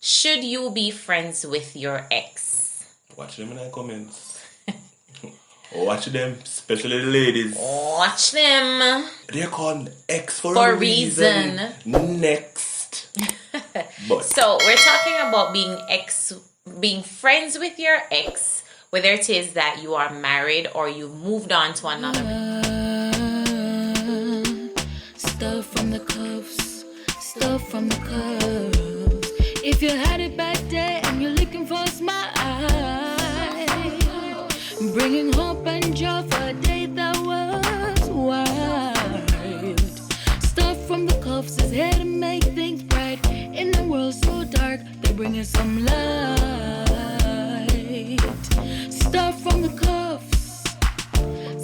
Should you be friends with your ex? Watch them in the comments. Watch them, especially the ladies. Watch them. They're called ex for For a reason. Next. But So we're talking about being friends with your ex, whether it is that you are married or you've moved on to another. Stuff from the cuffs, stuff from the cuffs. If you had a bad day and you're looking for a smile, bringing hope and joy for a day that was wild. Stuff from the cuffs is here to make things bright. In the world so dark, they're bringing some light. Stuff from the cuffs,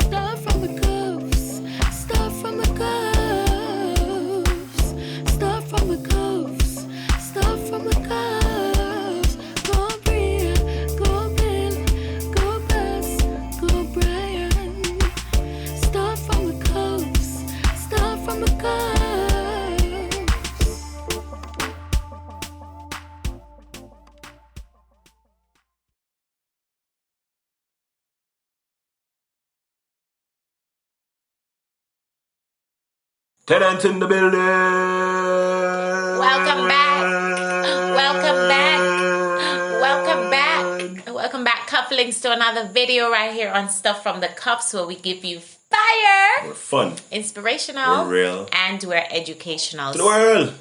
stuff from the cuffs, stuff from the cuffs, stuff from the cuffs, stuff from the cuffs. Go Bria, go Bill, go Bess, go Brian. Stuff from the cuffs, stuff from the cuffs. tenants in the building. Welcome back. Welcome back. Welcome back. Welcome back, couplings, to another video right here on Stuff from the Cuffs, where we give you fire, We're fun. inspirational, We're real. and we're educational. To the world.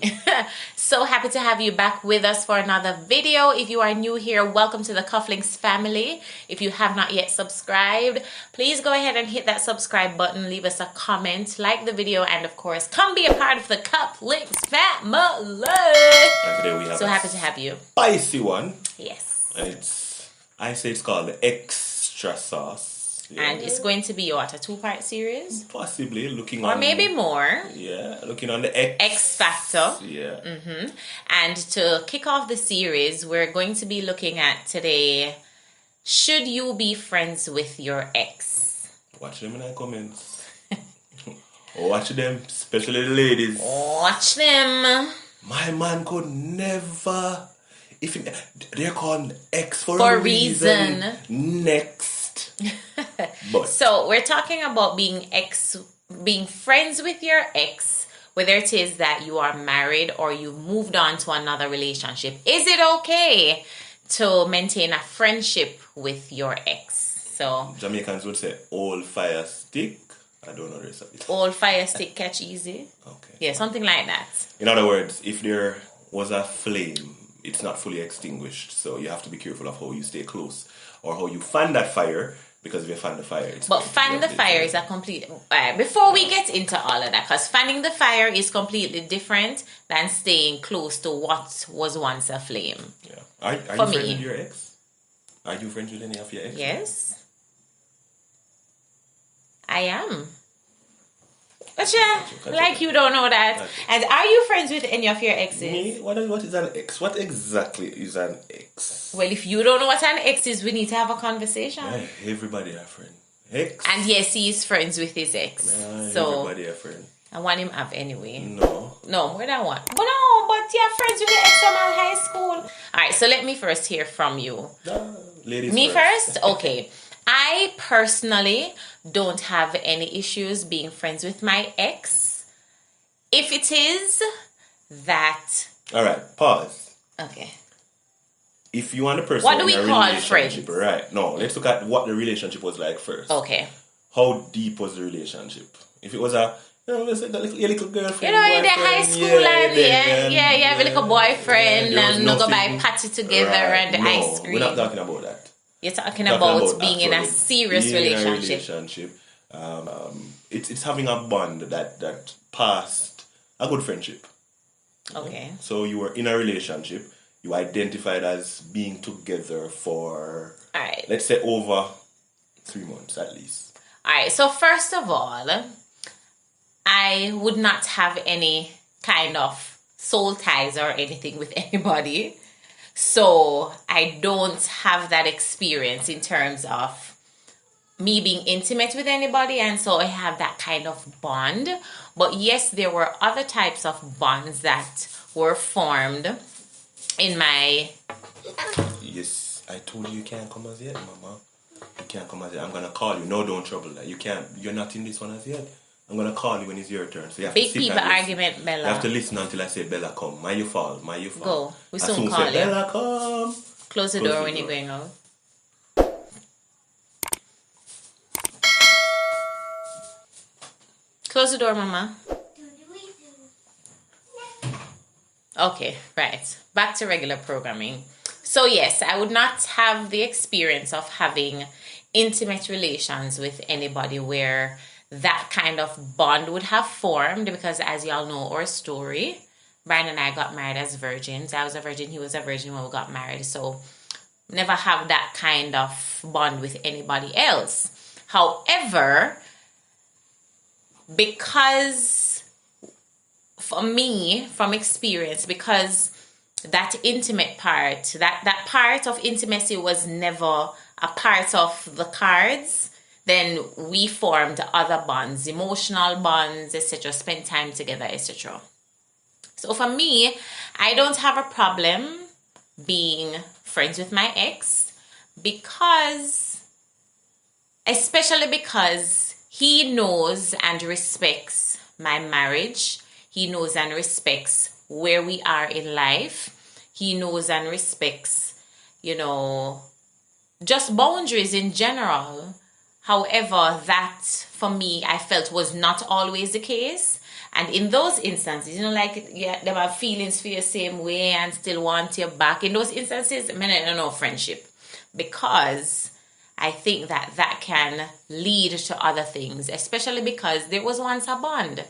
So happy to have you back with us for another video. If you are new here, welcome to the Cufflinks family. If you have not yet subscribed, please go ahead and hit that subscribe button, leave us a comment, like the video, and of course, come be a part of the Cufflinks family. And today we have So a happy to have you. spicy one. Yes. And I say it's called the extra sauce. Yeah. And it's going to be what, a 2-part series? Possibly looking Or on... maybe more. Yeah, looking on the X Factor. Yeah. And to kick off the series, we're going to be looking at today, should you be friends with your ex? Watch them in the comments. Watch them, especially the ladies. Watch them. My man could never... They're called ex for For a reason. Next. But So we're talking about being friends with your ex, whether it is that you are married or you've moved on to another relationship. Is it okay to maintain a friendship with your ex? So Jamaicans would say old fire stick. I don't know the rest of it. old fire stick catch easy. Okay. Yeah, something like that. In other words, if there was a flame, it's not fully extinguished. So you have to be careful of how you stay close or how you fan that fire, because if you fan the fire, it's... But fan the fire is a complete... before we get into all of that, because fanning the fire is completely different than staying close to what was once a flame. Yeah. Are you For friends me. with your ex? Are you friends with any of your ex? Yes. I am. But yeah, like you don't know that. And are you friends with any of your exes? Me? What is an ex? What exactly is an ex? Well, if you don't know what an ex is, we need to have a conversation. Yeah, everybody a friend. Ex? And yes, he is friends with his ex. Yeah, So everybody a friend. I want him up anyway. No. No, more than one. But no, but you're friends with your ex from high school. Alright, so let me first hear from you. No. Ladies Me first? Okay. I personally don't have any issues being friends with my ex. If it is that... Alright, pause. Okay. If you want a person What do in we a call relationship, friends? right? No, let's look at what the relationship was like first. Okay. How deep was the relationship? If it was a, let's say your little girlfriend, You know, in the high boyfriend, school and you have a little boyfriend there was and you go buy nothing- patty together Right, and the no, ice cream. we're not talking about that. You're talking about being in a actually serious being in a relationship. It's having a bond that passed a good friendship. Okay. So you were in a relationship. You identified as being together for, Alright. let's say, over 3 months at least. Alright, so first of all, I would not have any kind of soul ties or anything with anybody. So I don't have that experience in terms of me being intimate with anybody, and so I have that kind of bond. But yes, there were other types of bonds that were formed in my... Yes, I told you can't come as yet, Mama. You can't come as yet. I'm gonna call you. No, don't trouble that. You can't. You're not in this one as yet. I'm gonna call you when it's your turn. So you have Big to sit people and listen. argument, Bella. You have to listen until I say Bella come. My you fall. My you fall. Go. We As soon soon call say, you. Bella come. Close the door when you're going out. Close the door, Mama. Okay, right. Back to regular programming. So yes, I would not have the experience of having intimate relations with anybody where that kind of bond would have formed, because as y'all know our story, Brian and I got married as virgins. I was a virgin, he was a virgin when we got married. So never have that kind of bond with anybody else. However, because for me, from experience, because that intimate part, that part of intimacy was never a part of the cards, then we formed other bonds, emotional bonds, etc., spent time together, etc. So for me, I don't have a problem being friends with my ex, especially because he knows and respects my marriage. He knows and respects where we are in life. He knows and respects, just boundaries in general. However, that for me, I felt was not always the case. And in those instances, they have feelings for you same way and still want you back. In those instances, I don't know friendship, because I think that can lead to other things, especially because there was once a bond.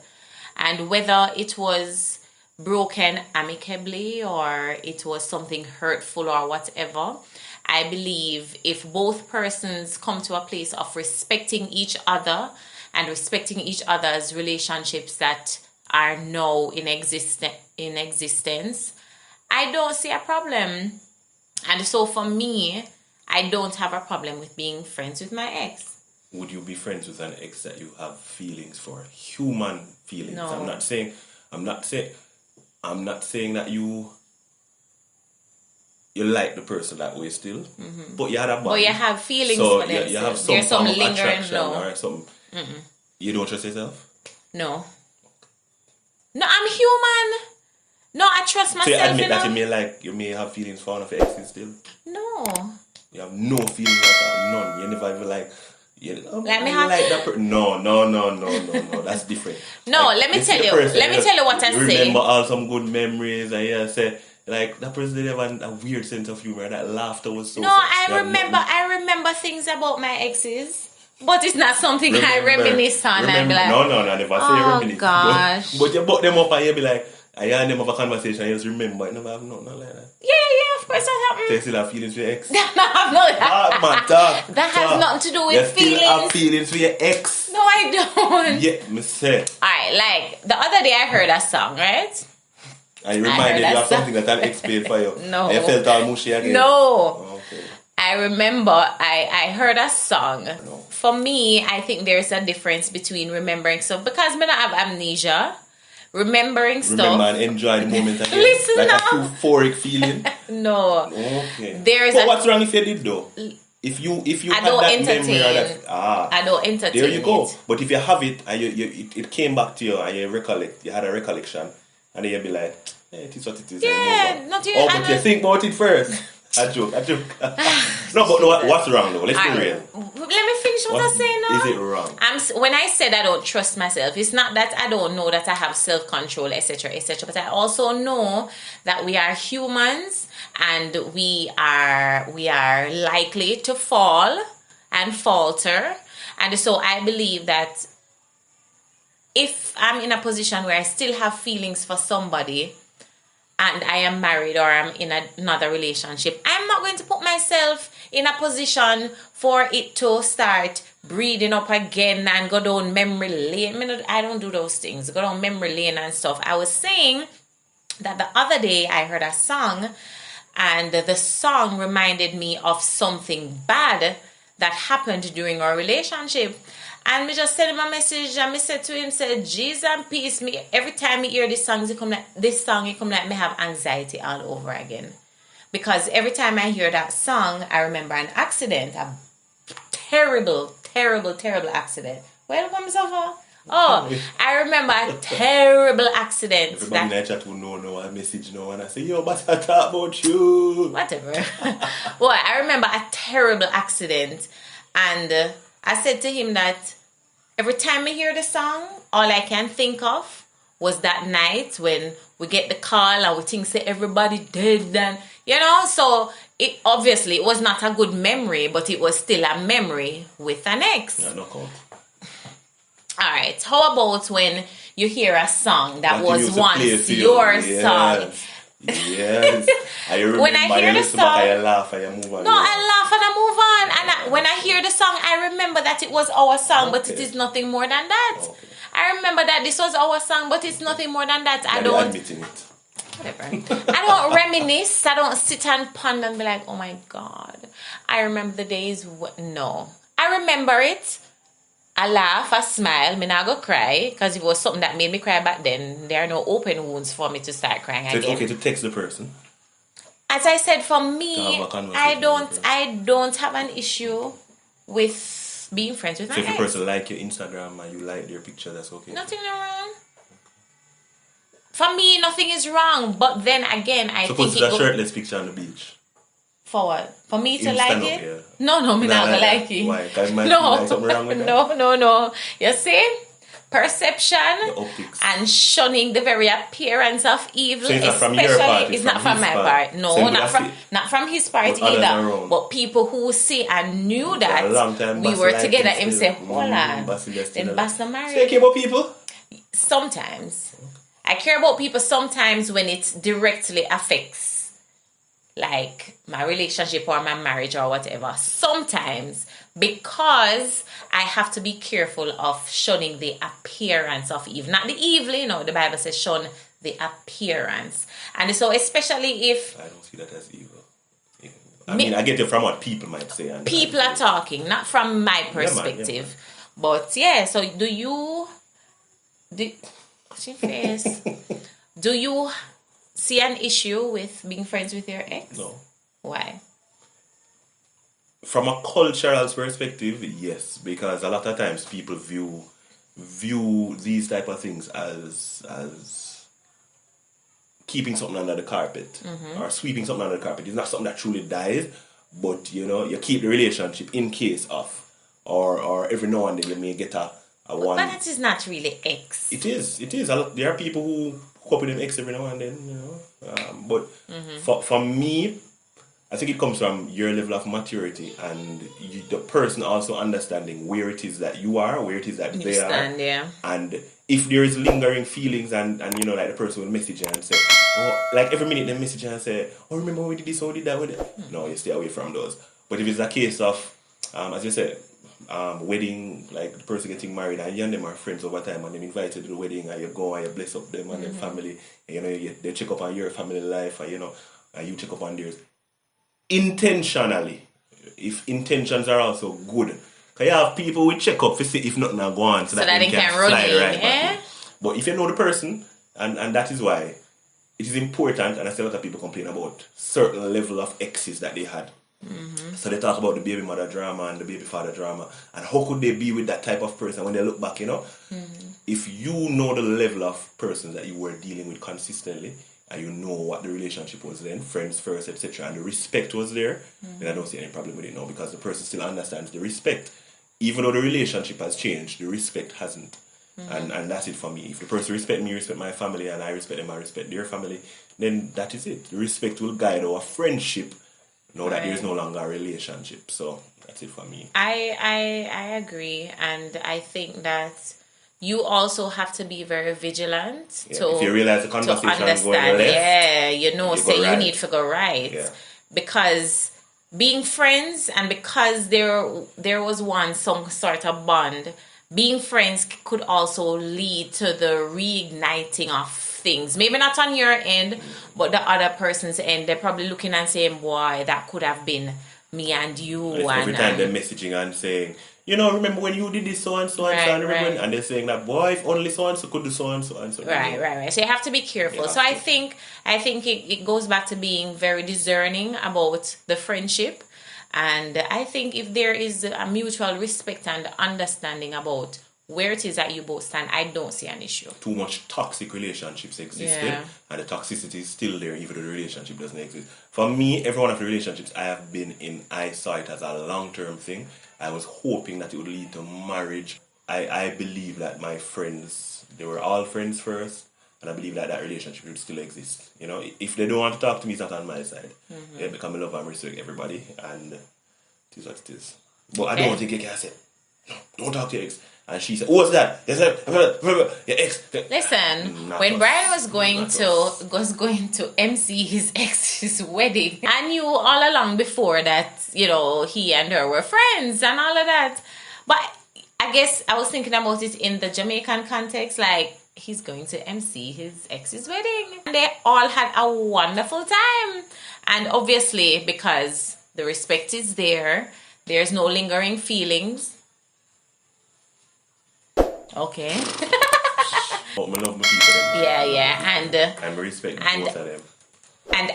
And whether it was broken amicably or it was something hurtful or whatever, I believe if both persons come to a place of respecting each other and respecting each other's relationships that are now in existence, I don't see a problem. And so for me, I don't have a problem with being friends with my ex. Would you be friends with an ex that you have feelings for? Human feelings. No. I'm not saying that you like the person that way still, but you had a bond. But you have feelings so for them. You have some There's form some of lingering, attraction no. or some. You don't trust yourself? No. No, I'm human. No, I trust myself. So you admit that you may have feelings for one of your exes still? No. You have no feelings at all, none. You never even like that person. No. That's different. No, let me tell you what I say. Remember all some good memories, and you say like that person did have a weird sense of humor. That laughter was so. No, I remember things about my exes, but it's not something I reminisce on. And be like, no, I never say reminisce. Gosh. But you brought them up and you be like, I had them have a conversation. You just remember. You never have nothing like that. Yeah, of course that happened. So you still have feelings for your ex? That has nothing to do with feelings. You still have feelings for your ex? No, I don't. Yeah, me say. Alright, like the other day I heard a song, right? And you reminded you of something that an ex played for you. No. And you felt all mushy again. No. Oh, okay. I remember I heard a song. No. For me, I think there's a difference between remembering stuff, because I don't have amnesia. Remembering stuff. Remember and enjoy the moment again. Listen like now. a euphoric feeling. No. Okay. But what's wrong if you did though? If you I had don't that entertain. memory or that, I don't entertain. there you go. It. But if you have it and it came back to you and you recollect, you had a recollection, and then you'd be like, hey, it is what it is. Yeah, not you. But you think about it first. A joke. No, but no, what's wrong though? Let's be real. Let me finish what I say now. Is it wrong? When I said I don't trust myself, it's not that I don't know that I have self-control, etc., etc. But I also know that we are humans and we are likely to fall and falter. And so I believe that if I'm in a position where I still have feelings for somebody, and I am married or I'm in another relationship, I'm not going to put myself in a position for it to start breeding up again and go down memory lane. I don't do those things. Go down memory lane and stuff. I was saying that the other day I heard a song, and the song reminded me of something bad that happened during our relationship. And me just sent him a message, and me said to him, Jesus and peace. Me every time me hear this song, it come like me have anxiety all over again. because every time I hear that song, I remember an accident, a terrible, terrible, terrible accident. Where did I suffer? Oh, I remember a terrible accident. Everybody in the chat will know a message now, and I say, yo, but I talk about you. Whatever. Well, I remember a terrible accident, and I said to him that every time I hear the song, all I can think of was that night when we get the call and we think say everybody dead, and so it obviously it was not a good memory, but it was still a memory with an ex. Yeah, no count. All right. How about when you hear a song that was once you. your song? Yes. I remember when I hear the song, I laugh and I move on. No, I laugh and I move on. And when I hear the song, I remember that it was our song, but it is nothing more than that. Okay. I remember that this was our song, but it's nothing more than that. I don't. Admitting it. Whatever. I don't reminisce. I don't sit and ponder and be like, oh my God. I remember the days. No. I remember it. I laugh, I smile, me not go cry, because if it was something that made me cry back then, there are no open wounds for me to start crying so again. It's okay to text the person. As I said, for me, I don't have an issue with being friends with my ex. So if a person like your Instagram and you like their picture, that's okay. Nothing wrong. For me, nothing is wrong. But then again, I think it's a shirtless picture on the beach. For what? For me to You like stand it? up, yeah. No, me not gonna like it. Why? Because it might No. be like something wrong with that. No. You see? Perception The optics. and shunning the very appearance of evil. So it's not from your part, It's not from my part. No, so not from his part but either. But people who see and knew that a long time we were together, him still. say, hold on. Then Basta So you married. care about people? Sometimes. I care about people sometimes when it directly affects like my relationship or my marriage or whatever. Sometimes, because I have to be careful of shunning the appearance of evil. Not the evil, the Bible says shun the appearance. And so especially if I don't see that as evil. I mean, I get it from what people might say. And people are talking, not from my perspective. Yeah. But yeah, so do you see an issue with being friends with your ex? No. Why? From a cultural perspective, yes, because a lot of times people view these type of things as keeping something under the carpet or sweeping something under the carpet. It's not something that truly dies, but you keep the relationship in case of, or every now and then you may get a one. But that is not really ex. It is. There are people who hook up with them ex every now and then, but for me, I think it comes from your level of maturity and the person also understanding where it is that you are, where it is that they are. Yeah. And if there is lingering feelings and like the person will message you and say, oh, like every minute they message you and say, oh, remember when we did this, or we did that, with it. No, you stay away from those. But if it's a case of, as you said, wedding, like the person getting married and you and them are friends over time and then invited to the wedding and you go and you bless up them and their family and they check up on your family life and and you check up on theirs intentionally, if intentions are also good, because you have people who check up to see if nothing go on so that they can run slide in, right back in. But if you know the person, and that is why it is important, and I see a lot of people complain about certain level of exes that they had. So they talk about the baby mother drama and the baby father drama, and how could they be with that type of person when they look back, if you know the level of persons that you were dealing with consistently, and you know what the relationship was then, friends first, etc., and the respect was there, then I don't see any problem with it now, because the person still understands the respect. Even though the relationship has changed, the respect hasn't. And that's it for me. If the person respect me, respect my family, and I respect them, I respect their family, then that is it. The respect will guide our friendship, know that there is no longer a relationship. So that's it for me. I agree, and I think that you also have to be very vigilant to if you realize the conversation is going left, you need to go right, because being friends and because there was some sort of bond, being friends could also lead to the reigniting of things. Maybe not on your end, but the other person's end. They're probably looking and saying, boy, that could have been me and you. And it's every time they're messaging and saying, you know, remember when you did this so and so and so, and remember and they're saying that, boy, if only so and so could do so and so and so. Right. So you have to be careful. So I think it goes back to being very discerning about the friendship. And I think if there is a mutual respect and understanding about where it is that you both stand, I don't see an issue. Too much toxic relationships existed, and the toxicity is still there even though the relationship doesn't exist. For me, every one of the relationships I have been in, I saw it as a long-term thing. I was hoping that it would lead to marriage. I believe that my friends, they were all friends first, and I believe that that relationship would still exist. You know, if they don't want to talk to me, it's not on my side. They become a love and respect everybody, and it is what it is. But I don't think you can say, no, don't talk to your ex. And she said, "What's that?" They said, "Your ex." Listen, when Brian was going to MC his ex's wedding, I knew all along before that, you know, he and her were friends and all of that. But I guess I was thinking about it in the Jamaican context, like he's going to MC his ex's wedding, and they all had a wonderful time. And obviously, because the respect is there, there's no lingering feelings. Okay. But I love my people. Yeah, and I respect both of them. And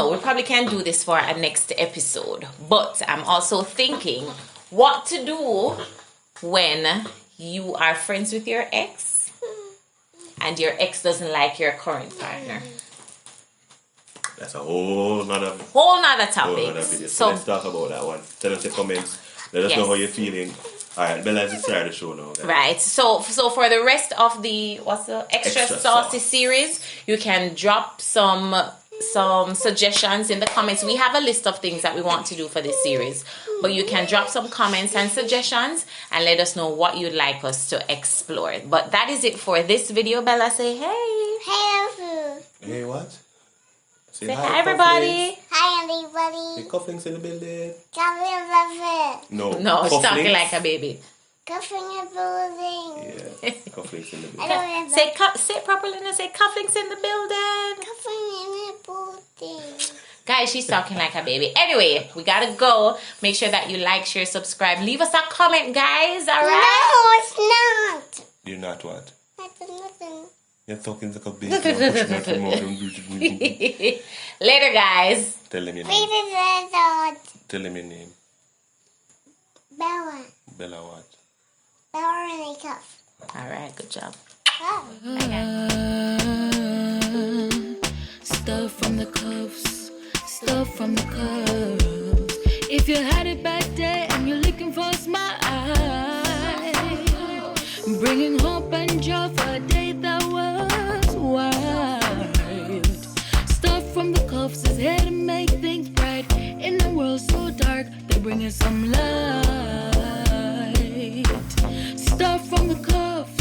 we probably can't do this for a next episode, but I'm also thinking what to do when you are friends with your ex and your ex doesn't like your current partner. That's a whole nother topic. So let's talk about that one. Tell us your comments. Let us know how you're feeling. Alright, Bella, let's start the show now. Guys. Right. So for the rest of the extra saucy series, you can drop some suggestions in the comments. We have a list of things that we want to do for this series, but you can drop some comments and suggestions and let us know what you'd like us to explore. But that is it for this video. Bella, say hey. Hey, hey, what? Say hi, everybody. Hi, everybody. Say cufflinks in the building. Cufflinks. No, it's talking like a baby. Cuffing in the building. Yeah, cufflinks in the building. I don't Say it properly and say cufflinks in the building. Cuffing in the building. Guys, she's talking like a baby. Anyway, we gotta go. Make sure that you like, share, subscribe. Leave us a comment, guys. All right? No, it's not. You're not what? Nothing. You're talking like a baby. Later, guys. Tell them your name. Tell them your name. Bella. Bella what? Bella and a cuff. All right, good job. Oh. Stuff from the cuffs, stuff from the cuffs. If you had a bad day and you're looking for a smile, bringing hope and joy for a day that was wild. Stuff from the cuffs is here to make things bright. In a world so dark, they're bringing some light. Stuff from the cuffs.